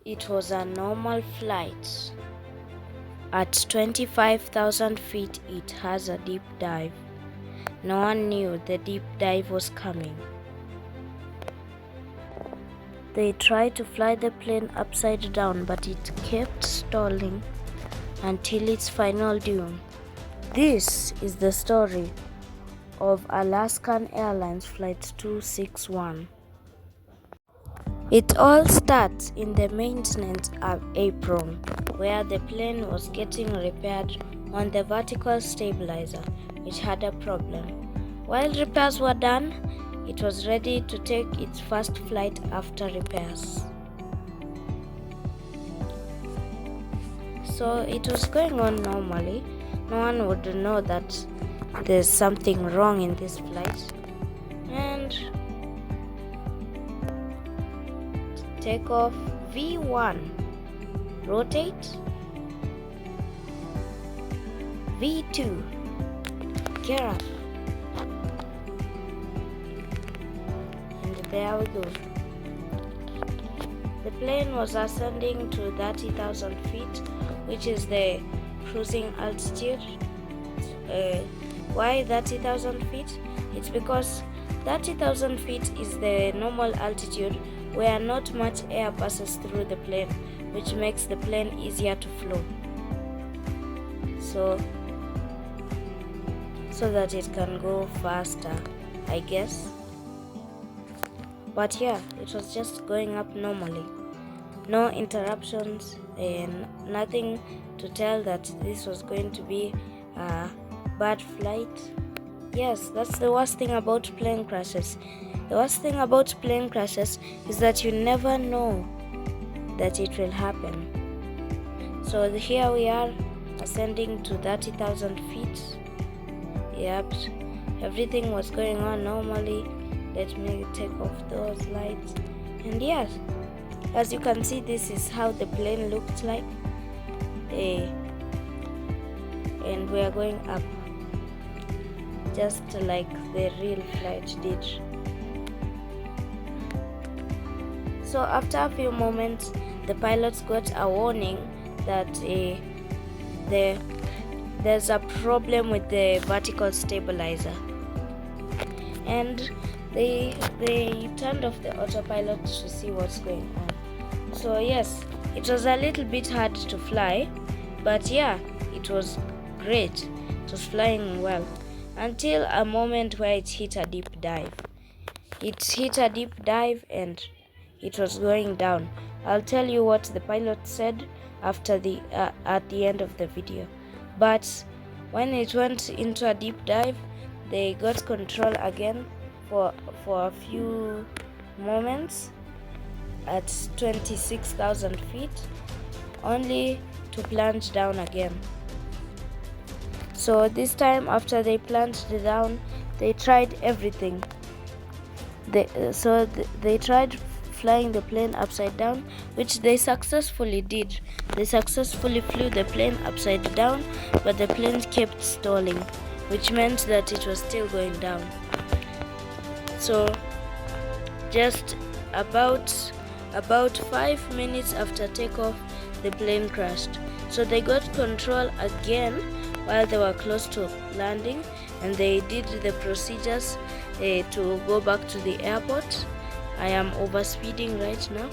It was a normal flight. At 25,000 feet, it has a deep dive. No one knew the deep dive was coming. They tried to fly the plane upside down, but it kept stalling until its final doom. This is the story of Alaskan Airlines Flight 261. It all starts in the maintenance apron, where the plane was getting repaired on the vertical stabilizer, which had a problem. While repairs were done, it was ready to take its first flight after repairs. So it was going on normally. No one would know that there's something wrong in this flight. And take off V1, rotate, V2, gear up, and there we go. The plane was ascending to 30,000 feet, which is the cruising altitude. Why 30,000 feet? It's because 30,000 feet is the normal altitude where not much air passes through the plane, which makes the plane easier to flow. So that it can go faster, I guess. But yeah, it was just going up normally. No interruptions and nothing to tell that this was going to be a bad flight. Yes, that's the worst thing about plane crashes. The worst thing about plane crashes is that you never know that it will happen. So here we are ascending to 30,000 feet. Yep, everything was going on normally. Let me take off those lights. And yes, as you can see, this is how the plane looked like. And we are going up, just like the real flight did. So after a few moments, the pilots got a warning that there's a problem with the vertical stabilizer, and they turned off the autopilot to see what's going on. So yes, it was a little bit hard to fly, but yeah, it was great. It was flying well until a moment where it hit a deep dive. It hit a deep dive and it was going down. I'll tell you what the pilot said after at the end of the video. But when it went into a deep dive, they got control again for a few moments at 26,000 feet, only to plunge down again. So this time, after they plunged down, they tried everything. They tried flying the plane upside down, which they successfully did. They successfully flew the plane upside down, but the plane kept stalling, which meant that it was still going down. So just about 5 minutes after takeoff, the plane crashed. So they got control again while they were close to landing, and they did the procedures to go back to the airport. I am overspeeding right now.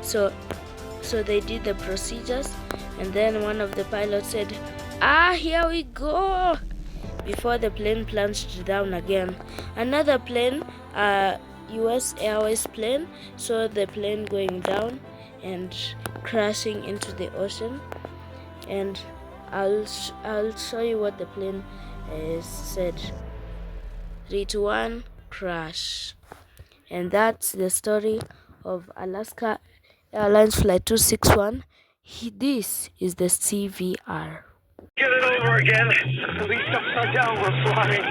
So they did the procedures, and then one of the pilots said, here we go, before the plane plunged down again. Another plane, US Airways plane, saw the plane going down and crashing into the ocean. And I'll show you what the plane said. 3, 2, 1, crash. And that's the story of Alaska Airlines Flight 261. This is the CVR. Get it over again. At least upside down we're flying.